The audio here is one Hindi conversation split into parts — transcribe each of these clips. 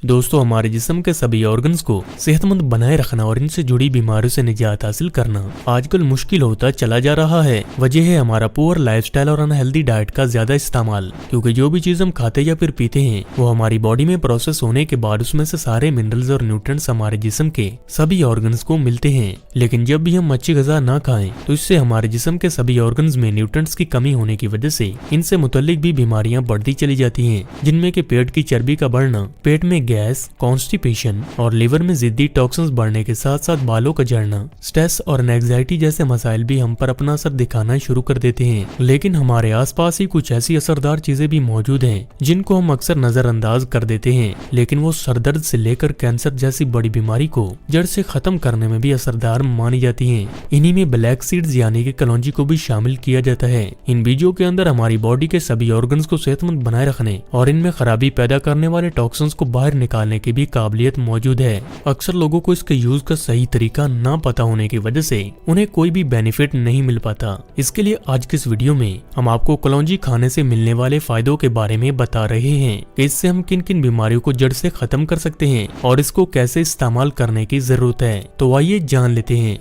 दोस्तों, हमारे जिस्म के सभी ऑर्गन्स को सेहतमंद बनाए रखना और इनसे जुड़ी बीमारियों से निजात हासिल करना आजकल मुश्किल होता चला जा रहा है। वजह है हमारा पुअर लाइफस्टाइल और अनहेल्दी डाइट का ज्यादा इस्तेमाल। क्योंकि जो भी चीज हम खाते या फिर पीते हैं वो हमारी बॉडी में प्रोसेस होने के बाद उसमें से सारे मिनरल्स और न्यूट्रिएंट्स हमारे जिस्म के सभी ऑर्गन्स को मिलते हैं। लेकिन जब भी हम अच्छी ग़िज़ा ना खाएं तो इससे हमारे जिस्म के सभी ऑर्गन्स में न्यूट्रिएंट्स की कमी होने की वजह से इनसे मुतल्लिक भी बीमारियां बढ़ती चली जाती हैं, जिनमें कि पेट की चर्बी का बढ़ना, पेट में गैस, कॉन्स्टिपेशन और लिवर में जिद्दी टॉक्सिन्स बढ़ने के साथ साथ बालों का झड़ना, स्ट्रेस और एंग्जाइटी जैसे मसाइल भी हम पर अपना असर दिखाना शुरू कर देते हैं। लेकिन हमारे आसपास ही कुछ ऐसी असरदार चीजें भी मौजूद हैं जिनको हम अक्सर नजरअंदाज कर देते हैं, लेकिन वो सरदर्द से लेकर कैंसर जैसी बड़ी बीमारी को जड़ से खत्म करने में भी असरदार मानी जाती हैं। इन्हीं में ब्लैक सीड्स यानी कि कलौंजी को भी शामिल किया जाता है। इन बीजों के अंदर हमारी बॉडी के सभी ऑर्गन्स को सेहतमंद बनाए रखने और इनमें खराबी पैदा करने वाले टॉक्सिन्स को बाहर निकालने की भी काबिलियत मौजूद है। अक्सर लोगों को इसके यूज का सही तरीका ना पता होने की वजह से उन्हें कोई भी बेनिफिट नहीं मिल पाता। इसके लिए आज के इस वीडियो में हम आपको कलौंजी खाने से मिलने वाले फायदों के बारे में बता रहे हैं कि इससे हम किन किन बीमारियों को जड़ से खत्म कर सकते हैं और इसको कैसे इस्तेमाल करने की जरूरत है। तो आइए जान लेते हैं।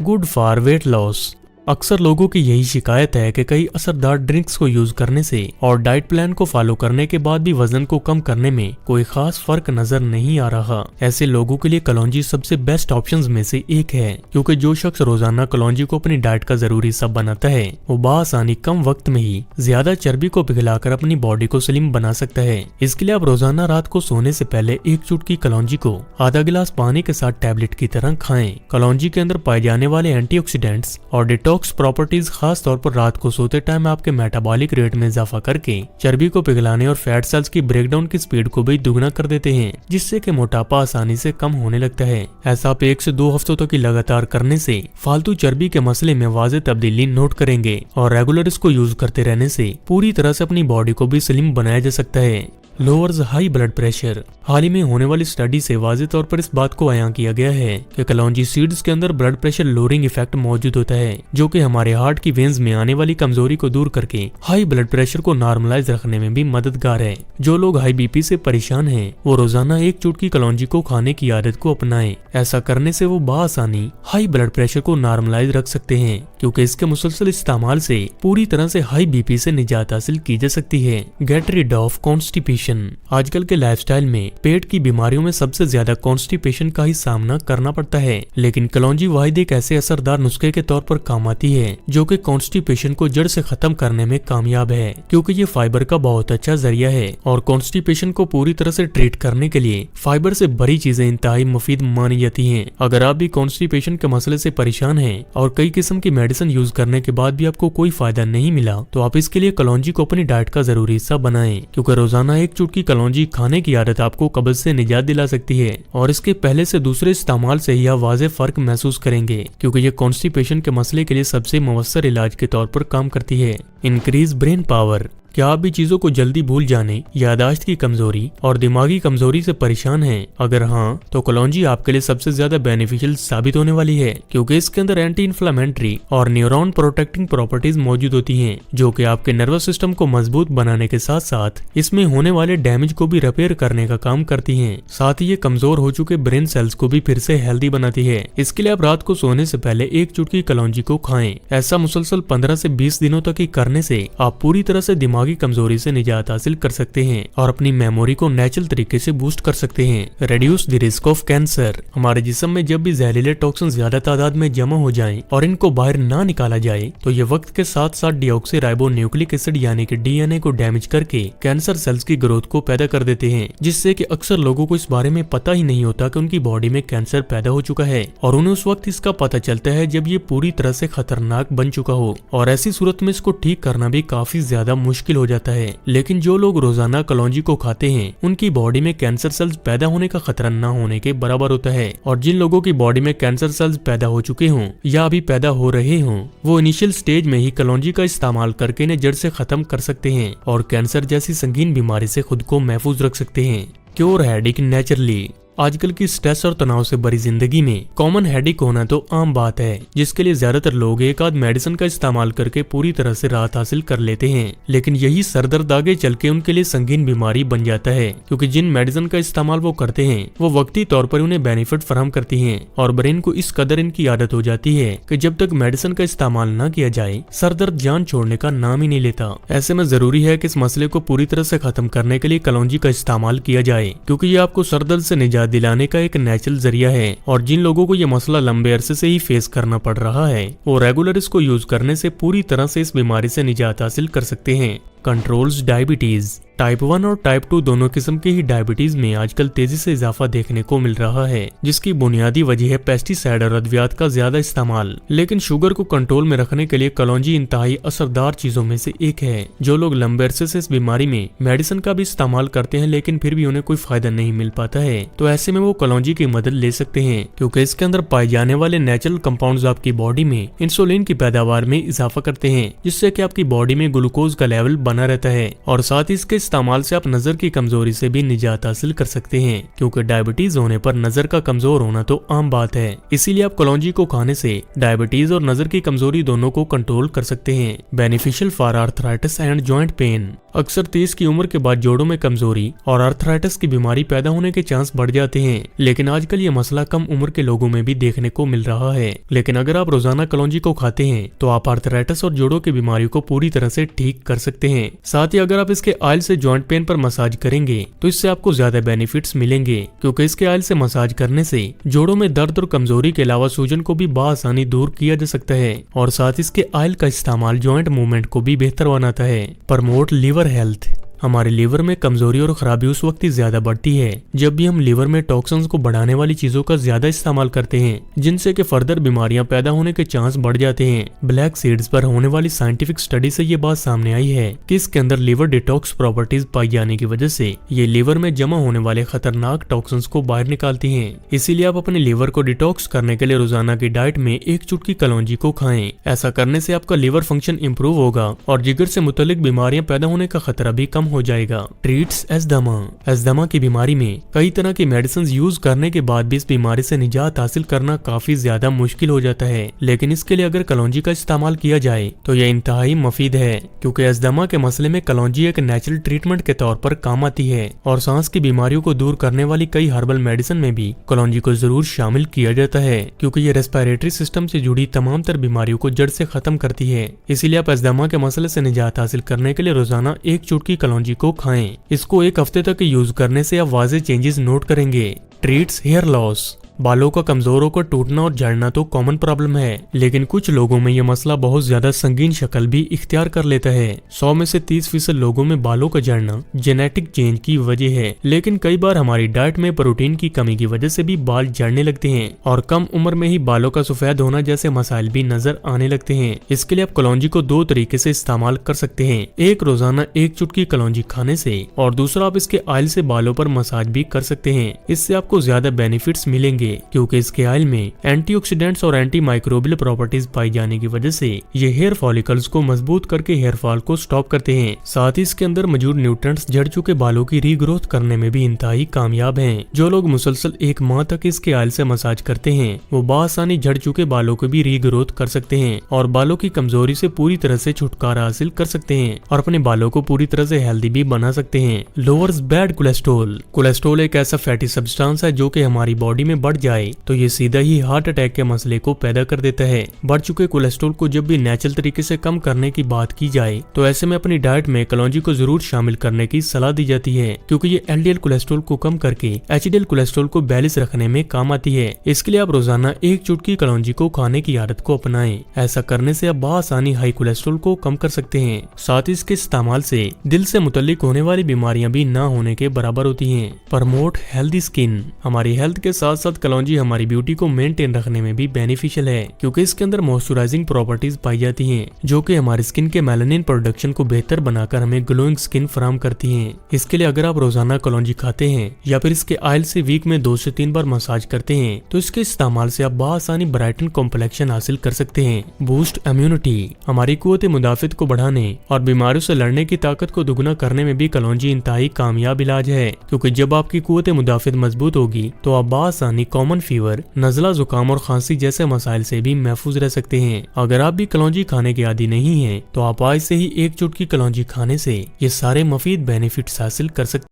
Good for weight loss. अक्सर लोगों की यही शिकायत है कि कई असरदार ड्रिंक्स को यूज करने से और डाइट प्लान को फॉलो करने के बाद भी वजन को कम करने में कोई खास फर्क नजर नहीं आ रहा। ऐसे लोगों के लिए कलौंजी सबसे बेस्ट ऑप्शंस में से एक है, क्योंकि जो शख्स रोजाना कलौंजी को अपनी डाइट का जरूरी हिस्सा बनाता है वो बआसानी कम वक्त में ही ज्यादा चर्बी को पिघलाकर अपनी बॉडी को स्लिम बना सकता है। इसके लिए आप रोजाना रात को सोने से पहले एक चुटकी कलौंजी को आधा गिलास पानी के साथ टैबलेट की तरह खाएं। कलौंजी के अंदर पाए जाने वाले एंटीऑक्सीडेंट्स और डिटॉक्स प्रॉपर्टीज खास तौर पर रात को सोते टाइम आपके मेटाबॉलिक रेट में इजाफा करके चर्बी को पिघलाने और फैट सेल्स की ब्रेकडाउन की स्पीड को भी दुगना कर देते हैं, जिससे कि मोटापा आसानी से कम होने लगता है। ऐसा आप 1 से 2 हफ्तों तक की लगातार करने से फालतू चर्बी के मसले में वाज़ेह तब्दीली नोट करेंगे और रेगुलर इसको यूज करते रहने से पूरी तरह से अपनी बॉडी को भी स्लिम बनाया जा सकता है। Lowers high blood pressure. हाल ही में होने वाली स्टडी से वाज़ेह तौर पर इस बात को अयां किया गया है कि कलौंजी सीड्स के अंदर ब्लड प्रेशर लोअरिंग इफेक्ट मौजूद होता है, जो कि हमारे हार्ट की वेन्स में आने वाली कमजोरी को दूर करके हाई ब्लड प्रेशर को नॉर्मलाइज रखने में भी मददगार है। जो लोग हाई बीपी से परेशान हैं वो रोजाना एक चुटकी कलौंजी को खाने की आदत को अपनाएं। ऐसा करने से वो बआसानी हाई ब्लड प्रेशर को नॉर्मलाइज रख सकते हैं, क्योंकि इसके मुसलसल इस्तेमाल से पूरी तरह से हाई बीपी से निजात हासिल की जा सकती है। Get rid of constipation. आजकल के लाइफस्टाइल में पेट की बीमारियों में सबसे ज्यादा कॉन्स्टिपेशन का ही सामना करना पड़ता है, लेकिन कलौंजी वाहिद एक ऐसे असरदार नुस्खे के तौर पर काम आती है जो कि कॉन्स्टिपेशन को जड़ से खत्म करने में कामयाब है, क्योंकि ये फाइबर का बहुत अच्छा जरिया है और कॉन्स्टिपेशन को पूरी तरह से ट्रीट करने के लिए फाइबर से भरी चीजें इंतहाई मुफीद मानी जाती हैं। अगर आप भी कॉन्स्टिपेशन के मसले से परेशान हैं और कई किस्म की मेडिसिन यूज करने के बाद भी आपको कोई फायदा नहीं मिला, तो आप इसके लिए कलौंजी को अपनी डाइट का जरूरी हिस्सा बनाएं, क्योंकि रोजाना एक चुटकी कलौंजी खाने की आदत आपको कब्ज से निजात दिला सकती है और इसके पहले से दूसरे इस्तेमाल से ही आप वाज़ेह फर्क महसूस करेंगे, क्योंकि ये कॉन्स्टिपेशन के मसले के लिए सबसे मुवस्सर इलाज के तौर पर काम करती है। Increase brain power. क्या आप भी चीजों को जल्दी भूल जाने, यादाश्त की कमजोरी और दिमागी कमजोरी से परेशान हैं? अगर हाँ, तो कलौंजी आपके लिए सबसे ज्यादा बेनिफिशियल साबित होने वाली है, क्योंकि इसके अंदर एंटी इन्फ्लेमेटरी और न्यूरॉन प्रोटेक्टिंग प्रॉपर्टीज मौजूद होती हैं, जो कि आपके नर्वस सिस्टम को मजबूत बनाने के साथ साथ इसमें होने वाले डैमेज को भी रिपेयर करने का काम करती हैं। साथ ही ये कमजोर हो चुके ब्रेन सेल्स को भी फिर से हेल्दी बनाती है। इसके लिए आप रात को सोने से पहले एक चुटकी कलौंजी को खाएं। ऐसा मुसलसल 15 से 20 दिनों तक ही करने से आप पूरी तरह से दिमागी कमजोरी से निजात हासिल कर सकते हैं और अपनी मेमोरी को नेचुरल तरीके से बूस्ट कर सकते हैं। Reduce the risk of cancer. हमारे जिस्म में जब भी जहरीले टॉक्सिन ज्यादा तादाद में जमा हो जाएं और इनको बाहर ना निकाला जाए तो ये वक्त के साथ साथ डीऑक्सी न्यूक्लिक एसिड यानी कि डीएनए को डैमेज करके कैंसर सेल्स की ग्रोथ को पैदा कर देते हैं, जिससे कि अक्सर लोगों को इस बारे में पता ही नहीं होता कि उनकी बॉडी में कैंसर पैदा हो चुका है और उन्हें उस वक्त इसका पता चलता है जब ये पूरी तरह से खतरनाक बन चुका हो, और ऐसी सूरत में इसको ठीक करना भी काफी ज्यादा मुश्किल हो जाता है। लेकिन जो लोग रोजाना कलौंजी को खाते हैं उनकी बॉडी में कैंसर सेल्स पैदा होने का खतरा न होने के बराबर होता है, और जिन लोगों की बॉडी में कैंसर सेल्स पैदा हो चुके हों या अभी पैदा हो रहे हों वो इनिशियल स्टेज में ही कलौंजी का इस्तेमाल करके इन्हें जड़ से खत्म कर सकते हैं और कैंसर जैसी संगीन बीमारी से खुद को महफूज रख सकते हैं। Cure headache naturally. आजकल की स्ट्रेस और तनाव से भरी जिंदगी में कॉमन हेडेक होना तो आम बात है, जिसके लिए ज्यादातर लोग एक आध मेडिसिन का इस्तेमाल करके पूरी तरह से राहत हासिल कर लेते हैं। लेकिन यही सरदर्द आगे चल के उनके लिए संगीन बीमारी बन जाता है, क्योंकि जिन मेडिसिन का इस्तेमाल वो करते हैं वो वक्ती तौर पर उन्हें बेनिफिट फराहम करती हैं और ब्रेन को इस कदर इनकी आदत हो जाती है कि जब तक मेडिसिन का इस्तेमाल न किया जाए सरदर्द जान छोड़ने का नाम ही नहीं लेता। ऐसे में जरूरी है कि इस मसले को पूरी तरह से खत्म करने के लिए कलौंजी का इस्तेमाल किया जाए, क्योंकि ये आपको सरदर्द से निजात दिलाने का एक नेचुरल जरिया है। और जिन लोगों को ये मसला लंबे अरसे से ही फेस करना पड़ रहा है वो रेगुलर इसको यूज करने से पूरी तरह से इस बीमारी से निजात हासिल कर सकते हैं। Controls diabetes. टाइप 1 और टाइप 2 दोनों किस्म के ही डायबिटीज में आजकल तेजी से इजाफा देखने को मिल रहा है, जिसकी बुनियादी वजह है पेस्टिसाइड और अद्वियात का ज्यादा इस्तेमाल। लेकिन शुगर को कंट्रोल में रखने के लिए कलौंजी इंतहाई असरदार चीजों में से एक है। जो लोग लंबे अरसे से इस बीमारी में मेडिसिन का भी इस्तेमाल करते हैं लेकिन फिर भी उन्हें कोई फायदा नहीं मिल पाता है, तो ऐसे में वो कलौंजी की मदद ले सकते हैं, क्योंकि इसके अंदर पाए जाने वाले नेचुरल कंपाउंड्स आपकी बॉडी में इंसुलिन की पैदावार में इजाफा करते हैं, जिससे कि आपकी बॉडी में ग्लूकोज का लेवल बना रहता है और साथ ही इसके इस्तेमाल से आप नजर की कमजोरी से भी निजात हासिल कर सकते हैं, क्योंकि डायबिटीज होने पर नजर का कमजोर होना तो आम बात है। इसीलिए आप कलौंजी को खाने से डायबिटीज और नजर की कमजोरी दोनों को कंट्रोल कर सकते हैं। Beneficial for arthritis and joint pain. अक्सर 30 की उम्र के बाद जोड़ों में कमजोरी और आर्थराइटिस की बीमारी पैदा होने के चांस बढ़ जाते हैं, लेकिन आजकल ये मसला कम उम्र के लोगों में भी देखने को मिल रहा है। लेकिन अगर आप रोजाना कलौंजी को खाते हैं तो आप आर्थराइटिस और जोड़ों की बीमारियों को पूरी तरह से ठीक कर सकते हैं। साथ ही अगर आप इसके ऑयल से जॉइंट पेन पर मसाज करेंगे तो इससे आपको ज्यादा बेनिफिट्स मिलेंगे, क्योंकि इसके ऑयल से मसाज करने से जोड़ों में दर्द और कमजोरी के अलावा सूजन को भी बआसानी दूर किया जा सकता है। और साथ इसके ऑयल का इस्तेमाल जॉइंट मूवमेंट को भी बेहतर बनाता है। Promote liver health. हमारे लीवर में कमजोरी और खराबी उस वक्त ही ज्यादा बढ़ती है जब भी हम लीवर में टॉक्सिन्स को बढ़ाने वाली चीजों का ज्यादा इस्तेमाल करते हैं, जिनसे कि फर्दर बीमारियां पैदा होने के चांस बढ़ जाते हैं। ब्लैक सीड्स पर होने वाली साइंटिफिक स्टडी से ये बात सामने आई है कि इसके अंदर लीवर डिटॉक्स प्रॉपर्टीज पाई जाने की वजह से ये लीवर में जमा होने वाले खतरनाक टॉक्सिन्स को बाहर निकालती हैं। इसीलिए आप अपने लीवर को डिटॉक्स करने के लिए रोजाना की डाइट में एक चुटकी कलौंजी को खाएं। ऐसा करने से आपका लीवर फंक्शन इंप्रूव होगा और जिगर से मुतल्लिक बीमारियां पैदा होने का खतरा भी कम हो जाएगा। ट्रीट्स एज़्मा। एज़्मा की बीमारी में कई तरह की मेडिसिन यूज करने के बाद भी इस बीमारी से निजात हासिल करना काफी ज्यादा मुश्किल हो जाता है, लेकिन इसके लिए अगर कलौंजी का इस्तेमाल किया जाए तो यह इंतहाई मुफीद है, क्योंकि एज़्मा के मसले में कलौंजी एक नेचुरल ट्रीटमेंट के तौर पर काम आती है। और सांस की बीमारियों को दूर करने वाली कई हर्बल मेडिसिन में भी कलौंजी को जरूर शामिल किया जाता है, क्योंकि ये रेस्पिरेटरी सिस्टम से जुड़ी तमाम तर बीमारियों को जड़ से खत्म करती है। इसीलिए आप एज़्मा के मसले से निजात हासिल करने के लिए रोजाना एक चुटकी कलौंजी को खाएं। इसको एक हफ्ते तक यूज करने से आप वाज़ेह चेंजेस नोट करेंगे। Treats hair loss. बालों का कमजोर होकर टूटना और झड़ना तो कॉमन प्रॉब्लम है, लेकिन कुछ लोगों में यह मसला बहुत ज्यादा संगीन शक्ल भी इख्तियार कर लेता है। 100 में से 30% लोगों में बालों का झड़ना जेनेटिक चेंज की वजह है, लेकिन कई बार हमारी डाइट में प्रोटीन की कमी की वजह से भी बाल झड़ने लगते हैं और कम उम्र में ही बालों का सफेद होना जैसे मसाइल भी नजर आने लगते हैं। इसके लिए आप कलौंजी को 2 तरीके से इस्तेमाल कर सकते हैं। एक, रोजाना एक चुटकी कलौंजी खाने से, और दूसरा आप इसके ऑयल से बालों पर मसाज भी कर सकते हैं। इससे आपको ज्यादा बेनिफिट्स मिलेंगे, क्योंकि इसके ऑयल में एंटीऑक्सीडेंट्स और एंटी माइक्रोबियल प्रॉपर्टीज पाई जाने की वजह से ये हेयर फॉलिकल्स को मजबूत करके हेयर फॉल को स्टॉप करते हैं। साथ ही इसके अंदर मौजूद न्यूट्रिएंट्स झड़ चुके बालों की रीग्रोथ करने में भी इंतहाई कामयाब हैं। जो लोग मुसलसल 1 माह तक इसके ऑयल से मसाज करते हैं वो बआसानी झड़ चुके बालों को भी रीग्रोथ कर सकते हैं और बालों की कमजोरी से पूरी तरह से छुटकारा हासिल कर सकते हैं और अपने बालों को पूरी तरह से हेल्दी भी बना सकते हैं। Lowers bad cholesterol. कोलेस्ट्रॉल एक ऐसा फैटी सब्सटेंस है जो कि हमारी बॉडी में बढ़ जाए तो ये सीधा ही हार्ट अटैक के मसले को पैदा कर देता है। बढ़ चुके कोलेस्ट्रॉल को जब भी नेचुरल तरीके से कम करने की बात की जाए तो ऐसे में अपनी डाइट में कलौंजी को जरूर शामिल करने की सलाह दी जाती है, क्योंकि ये एलडीएल कोलेस्ट्रॉल को कम करके एचडीएल कोलेस्ट्रॉल को बैलेंस रखने में काम आती है। इसके लिए आप रोजाना एक चुटकी कलौंजी को खाने की आदत को अपनाएं। ऐसा करने से आप बआसानी हाई कोलेस्ट्रॉल को कम कर सकते हैं। साथ ही इसके इस्तेमाल से दिल से मुतल्लिक होने वाली बीमारियां भी ना होने के बराबर होती हैं। Promote healthy skin. हमारी हेल्थ के साथ साथ कलौंजी हमारी ब्यूटी को मेंटेन रखने में भी बेनिफिशियल है, क्योंकि इसके अंदर मॉइस्चराइजिंग प्रॉपर्टीज पाई जाती हैं, जो कि हमारी स्किन के मेलानिन प्रोडक्शन को बेहतर बनाकर हमें ग्लोइंग स्किन फराहम करती हैं। इसके लिए अगर आप रोजाना कलौंजी खाते हैं या फिर इसके ऑयल से वीक में 2 से 3 बार मसाज करते हैं तो इसके इस्तेमाल से आप बआसानी ब्राइटन कॉम्प्लेक्शन हासिल कर सकते हैं। बूस्ट इम्यूनिटी, हमारी कुव्वत मुदाफित को बढ़ाने और बीमारियों से लड़ने की ताकत को दुगना करने में भी कलौंजी इंतहाई कामयाब इलाज है, क्योंकि जब आपकी कुव्वत मुदाफित मजबूत होगी तो आप बआसानी कॉमन फीवर, नजला, जुकाम और खांसी जैसे मसाइल से भी महफूज रह सकते हैं। अगर आप भी कलौंजी खाने के आदी नहीं हैं तो आप आज से ही 1 चुटकी कलौंजी खाने से ये सारे मुफीद बेनिफिट्स हासिल कर सकते हैं।